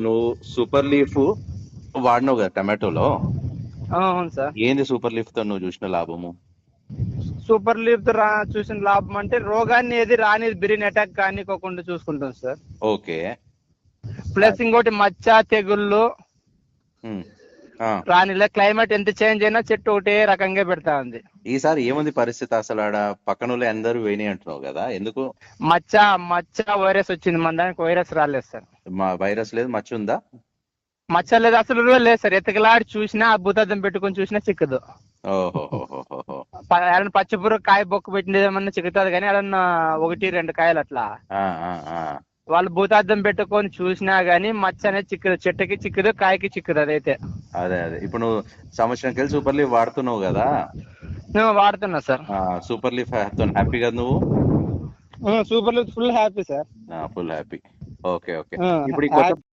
నువ్వు super leaf వాడినావు కదా టమాటోలో. అవును సార్. ఏంది సూపర్ లీఫ్ తో నువ్వు చూసిన లాభము? సూపర్ లీఫ్ చూసిన లాభం అంటే రోగాన్ని ఏది రాని బ్రెయిన్ అటాక్ కానికోకుండా చూసుకుంటుంది సార్. ఓకే. ప్లస్ ఇంకోటి మచ్చ తెగుళ్ళు ఉమ్. ఆ. రానిలే. క్లైమేట్ ఎంత చేంజ్ అయినా చెట్టు ఒకటే రకంగా పెడతా ఉంది. ఈసారి ఏముంది పరిస్థితి అసలు? ఆడ పక్కన వాళ్ళు అందరూ పోయినాయి అంటున్నావు కదా, ఎందుకు? మచ్చ వైరస్ వచ్చింది, మన దానికి వైరస్ రాలేదు సార్. మా వైరస్ లేదు, మచ్చ ఉందా? మచ్చ లేదు, అసలు లేదు సార్. ఎతకలాడి చూసినా, భూతద్దం పెట్టుకొని చూసినా చిక్కదు. ఓహోహోహోహో. ఏడన్నా పచ్చిపుర కాయ బొక్క పెట్టినది ఏమన్నా చిక్కుతుంది కానీ ఏడన్నా 1-2 కాయలు అట్లా. ఆ, ఆ, ఆ. వాళ్ళు భూతార్థం పెట్టుకొని చూసినా గానీ మచ్చ అనేది చిక్కదు, చెట్టుకి చిక్కదు, కాయకి చిక్కదు. అదైతే అదే అదే. ఇప్పుడు నువ్వు సంవత్సరం కలిసి సూపర్ లీఫ్ వాడుతున్నావు కదా, నేను వాడుతున్నా సార్. సూపర్ లీఫ్ హ్యాపీ కదా నువ్వు? Super full happy sir. Full happy. Okay okay. ఇప్పుడు ఈ కొత్త